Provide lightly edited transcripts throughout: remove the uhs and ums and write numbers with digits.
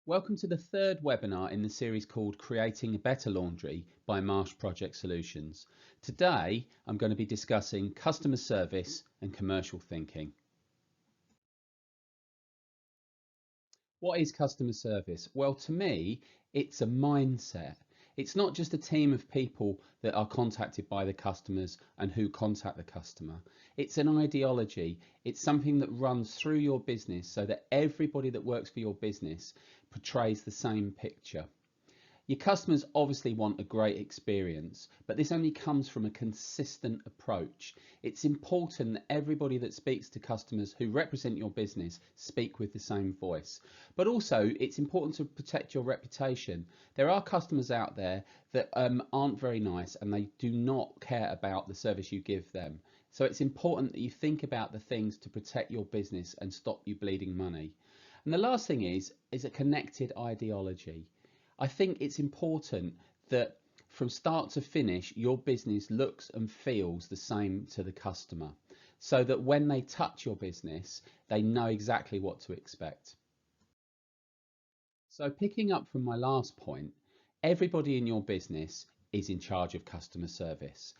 Welcome to the third webinar in the series called Creating a Better Laundry by Marsh Project Solutions. Today, I'm going to be discussing customer service and commercial thinking. What is customer service? Well, to me, it's a mindset. It's not just a team of people that are contacted by the customers and who contact the customer. It's an ideology. It's something that runs through your business so that everybody that works for your business portrays the same picture. Your customers obviously want a great experience, but this only comes from a consistent approach. It's important that everybody that speaks to customers who represent your business speak with the same voice. But also, it's important to protect your reputation. There are customers out there that aren't very nice and they do not care about the service you give them. So it's important that you think about the things to protect your business and stop you bleeding money. And the last thing is a connected ideology. I think it's important that from start to finish, your business looks and feels the same to the customer, so that when they touch your business, they know exactly what to expect. So picking up from my last point, everybody in your business is in charge of customer service.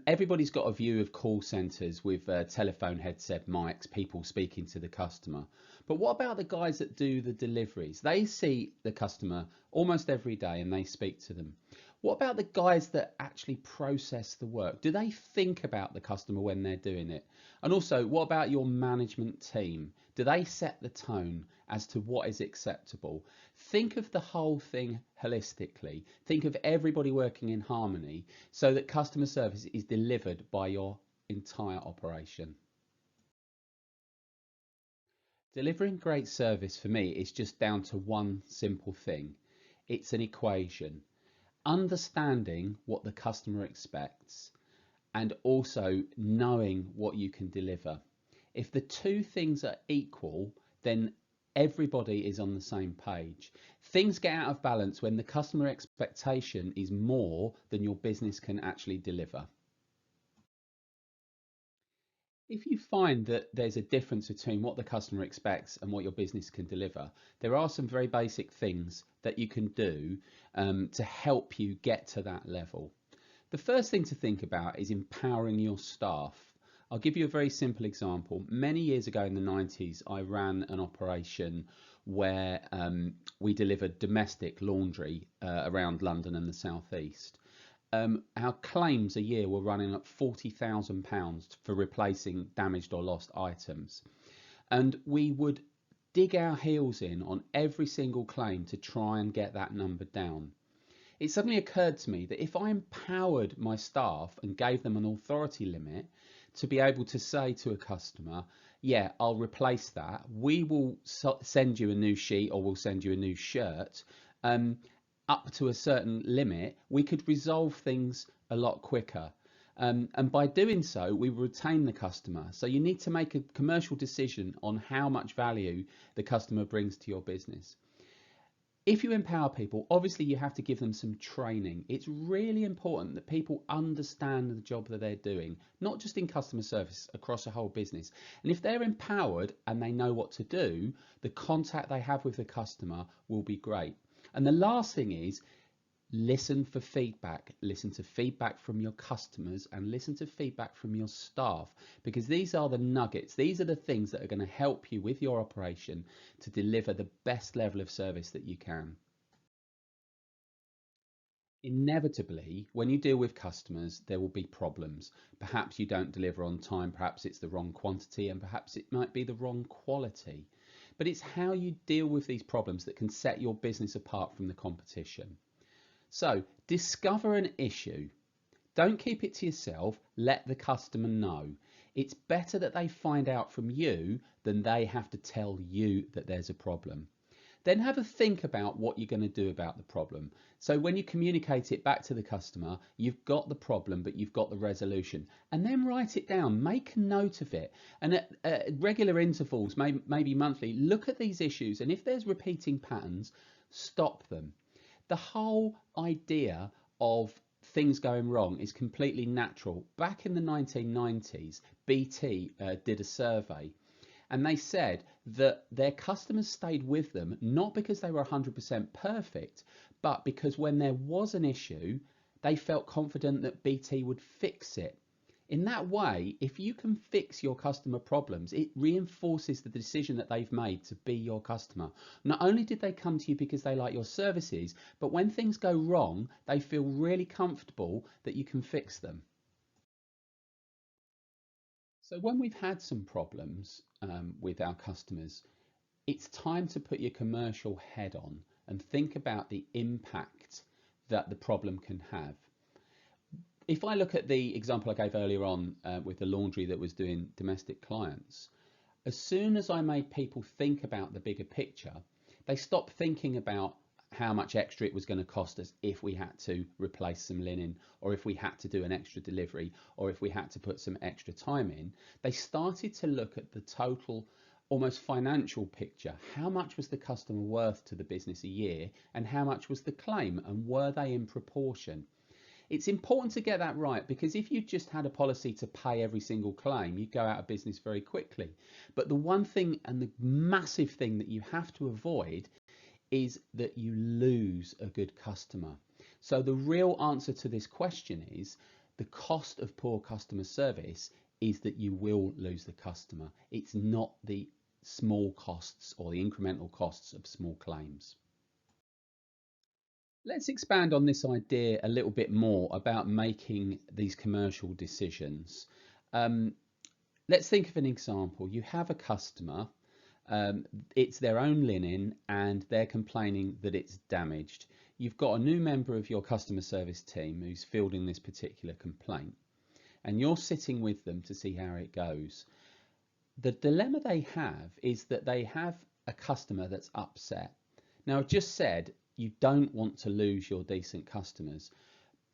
Everybody's got a view of call centres with telephone headset mics, people speaking to the customer. But what about the guys that do the deliveries? They see the customer almost every day and they speak to them. What about the guys that actually process the work? Do they think about the customer when they're doing it? And also, what about your management team? Do they set the tone as to what is acceptable? Think of the whole thing holistically. Think of everybody working in harmony so that customer service is delivered by your entire operation. Delivering great service for me is just down to one simple thing. It's an equation. Understanding what the customer expects and also knowing what you can deliver. If the two things are equal, then everybody is on the same page. Things get out of balance when the customer expectation is more than your business can actually deliver. If you find that there's a difference between what the customer expects and what your business can deliver, there are some very basic things that you can do to help you get to that level. The first thing to think about is empowering your staff. I'll give you a very simple example. Many years ago in the 90s, I ran an operation where we delivered domestic laundry around London and the southeast. Our claims a year were running at £40,000 for replacing damaged or lost items. And we would dig our heels in on every single claim to try and get that number down. It suddenly occurred to me that if I empowered my staff and gave them an authority limit to be able to say to a customer, yeah, I'll replace that, we will send you a new sheet or we'll send you a new shirt, up to a certain limit, we could resolve things a lot quicker. And by doing so, we retain the customer. So you need to make a commercial decision on how much value the customer brings to your business. If you empower people, obviously you have to give them some training. It's really important that people understand the job that they're doing, not just in customer service, across a whole business. And if they're empowered and they know what to do, the contact they have with the customer will be great. And the last thing is listen for feedback. Listen to feedback from your customers and listen to feedback from your staff, because these are the nuggets. These are the things that are going to help you with your operation to deliver the best level of service that you can. Inevitably, when you deal with customers, there will be problems. Perhaps you don't deliver on time, perhaps it's the wrong quantity, and perhaps it might be the wrong quality. But it's how you deal with these problems that can set your business apart from the competition. So discover an issue. Don't keep it to yourself. Let the customer know. It's better that they find out from you than they have to tell you that there's a problem. Then have a think about what you're going to do about the problem. So when you communicate it back to the customer, you've got the problem, but you've got the resolution. And then write it down, make a note of it. And at regular intervals, maybe monthly, look at these issues. And if there's repeating patterns, stop them. The whole idea of things going wrong is completely natural. Back in the 1990s, BT did a survey. And they said that their customers stayed with them not because they were 100% perfect, but because when there was an issue, they felt confident that BT would fix it. In that way, if you can fix your customer problems, it reinforces the decision that they've made to be your customer. Not only did they come to you because they like your services, but when things go wrong, they feel really comfortable that you can fix them. So when we've had some problems with our customers, it's time to put your commercial head on and think about the impact that the problem can have. If I look at the example I gave earlier on with the laundry that was doing domestic clients, as soon as I made people think about the bigger picture, they stopped thinking about how much extra it was going to cost us if we had to replace some linen, or if we had to do an extra delivery, or if we had to put some extra time in. They started to look at the total, almost financial picture. How much was the customer worth to the business a year, and how much was the claim, and were they in proportion? It's important to get that right, because if you just had a policy to pay every single claim, you'd go out of business very quickly. But the one thing, and the massive thing, that you have to avoid is that you lose a good customer. So the real answer to this question is the cost of poor customer service is that you will lose the customer. It's not the small costs or the incremental costs of small claims. Let's expand on this idea a little bit more about making these commercial decisions. Let's think of an example. You have a customer, it's their own linen and they're complaining that it's damaged. You've got a new member of your customer service team who's fielding this particular complaint, and you're sitting with them to see how it goes. The dilemma they have is that they have a customer that's upset. Now, I've just said you don't want to lose your decent customers,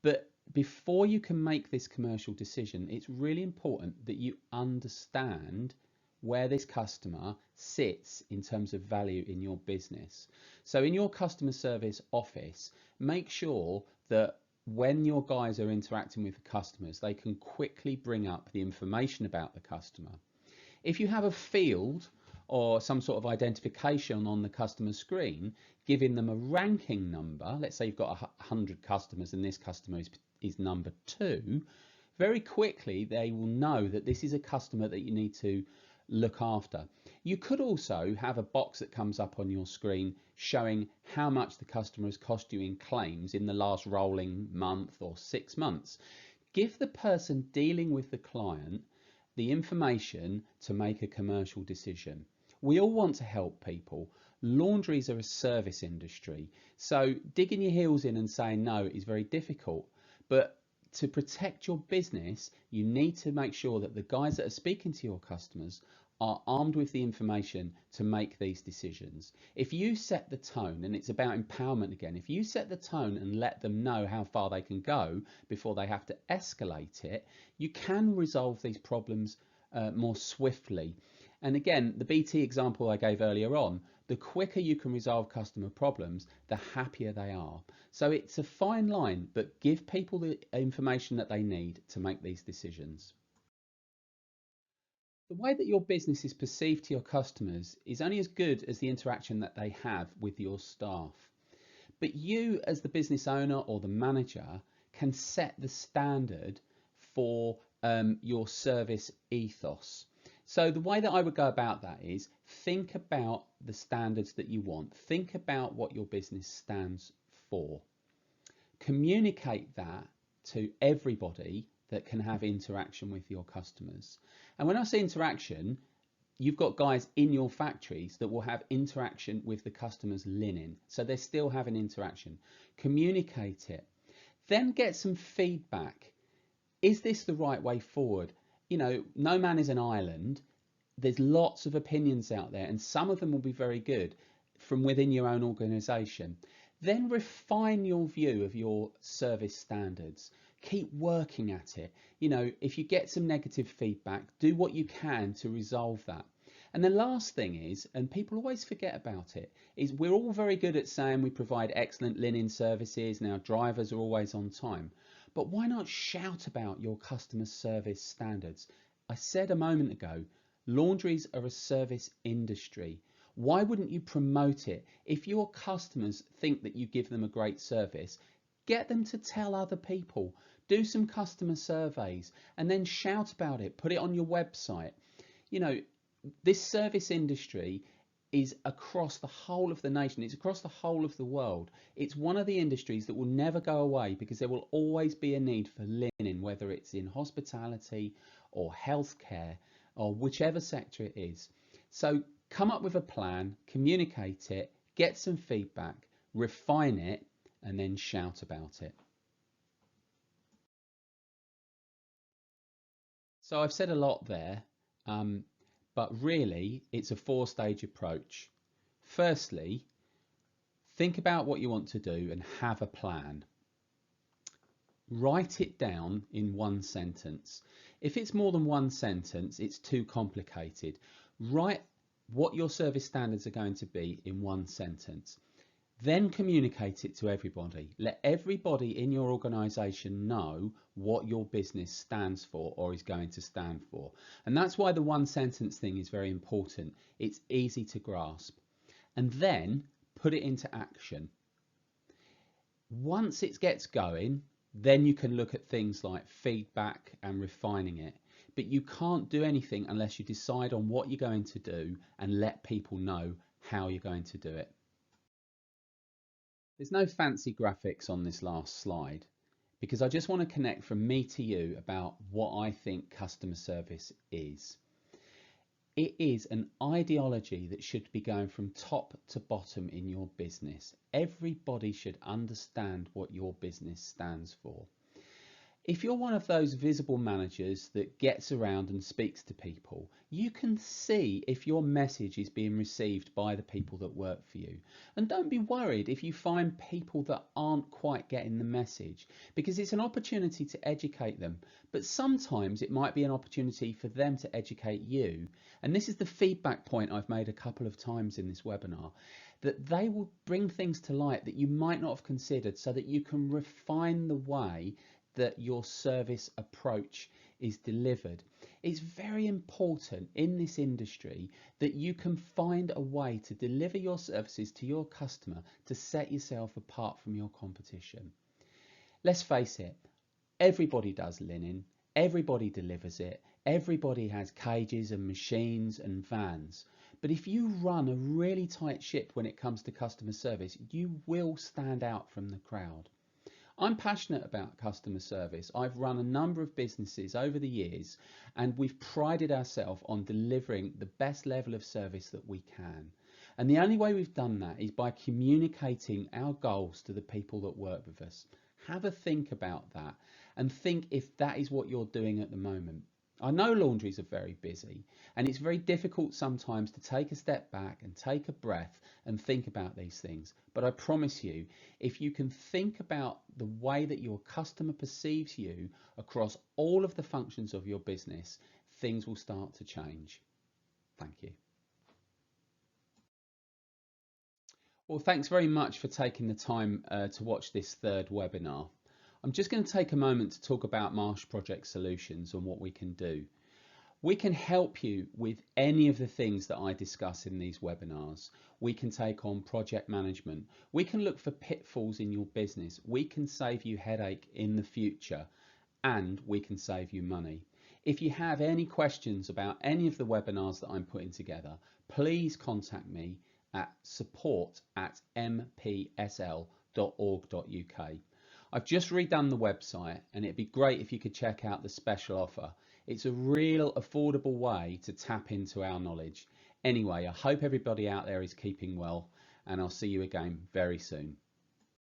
but before you can make this commercial decision, it's really important that you understand where this customer sits in terms of value in your business. So in your customer service office, make sure that when your guys are interacting with the customers, they can quickly bring up the information about the customer. If you have a field or some sort of identification on the customer screen, giving them a ranking number, let's say you've got 100 customers and this customer is number 2, very quickly they will know that this is a customer that you need to look after. You could also have a box that comes up on your screen showing how much the customer has cost you in claims in the last rolling month or 6 months. Give the person dealing with the client the information to make a commercial decision. We all want to help people. Laundries are a service industry, so digging your heels in and saying no is very difficult. But to protect your business, you need to make sure that the guys that are speaking to your customers are armed with the information to make these decisions. If you set the tone, and it's about empowerment again, if you set the tone and let them know how far they can go before they have to escalate it, you can resolve these problems more swiftly. And again, the BT example I gave earlier on, the quicker you can resolve customer problems, the happier they are. So it's a fine line, but give people the information that they need to make these decisions. The way that your business is perceived to your customers is only as good as the interaction that they have with your staff. But you, as the business owner or the manager, can set the standard for your service ethos. So the way that I would go about that is think about the standards that you want. Think about what your business stands for. Communicate that to everybody that can have interaction with your customers. And when I say interaction, you've got guys in your factories that will have interaction with the customer's linen. So they're still having interaction. Communicate it. Then get some feedback. Is this the right way forward? You know, no man is an island. There's lots of opinions out there, and some of them will be very good from within your own organization. Then refine your view of your service standards. Keep working at it. You know, if you get some negative feedback, do what you can to resolve that. And the last thing is, and people always forget about it, is we're all very good at saying we provide excellent linen services and our drivers are always on time. But why not shout about your customer service standards? I said a moment ago, Laundries are a service industry. Why wouldn't you promote it? If your customers think that you give them a great service, get them to tell other people. Do some customer surveys and then shout about it. Put it on your website. You know, this service industry is across the whole of the nation. It's across the whole of the world. It's one of the industries that will never go away because there will always be a need for linen, whether it's in hospitality or healthcare or whichever sector it is. So come up with a plan, communicate it, get some feedback, refine it, and then shout about it. So I've said a lot there, but really it's a four-stage approach. Firstly, think about what you want to do and have a plan. Write it down in one sentence. If it's more than one sentence, it's too complicated. Write what your service standards are going to be in one sentence. Then communicate it to everybody. Let everybody in your organisation know what your business stands for or is going to stand for. And that's why the one sentence thing is very important. It's easy to grasp. And then put it into action. Once it gets going, then you can look at things like feedback and refining it. But you can't do anything unless you decide on what you're going to do and let people know how you're going to do it. There's no fancy graphics on this last slide because I just want to connect from me to you about what I think customer service is. It is an ideology that should be going from top to bottom in your business. Everybody should understand what your business stands for. If you're one of those visible managers that gets around and speaks to people, you can see if your message is being received by the people that work for you. And don't be worried if you find people that aren't quite getting the message, because it's an opportunity to educate them. But sometimes it might be an opportunity for them to educate you. And this is the feedback point I've made a couple of times in this webinar, that they will bring things to light that you might not have considered so that you can refine the way that your service approach is delivered. It's very important in this industry that you can find a way to deliver your services to your customer to set yourself apart from your competition. Let's face it, everybody does linen, everybody delivers it, everybody has cages and machines and vans. But if you run a really tight ship when it comes to customer service, you will stand out from the crowd. I'm passionate about customer service. I've run a number of businesses over the years and we've prided ourselves on delivering the best level of service that we can. And the only way we've done that is by communicating our goals to the people that work with us. Have a think about that and think if that is what you're doing at the moment. I know laundries are very busy and it's very difficult sometimes to take a step back and take a breath and think about these things. But I promise you, if you can think about the way that your customer perceives you across all of the functions of your business, things will start to change. Thank you. Well, thanks very much for taking the time to watch this third webinar. I'm just going to take a moment to talk about Marsh Project Solutions and what we can do. We can help you with any of the things that I discuss in these webinars. We can take on project management. We can look for pitfalls in your business. We can save you headache in the future, and we can save you money. If you have any questions about any of the webinars that I'm putting together, please contact me at support@mpsl.org.uk. I've just redone the website and it'd be great if you could check out the special offer. It's a real affordable way to tap into our knowledge. Anyway, I hope everybody out there is keeping well and I'll see you again very soon.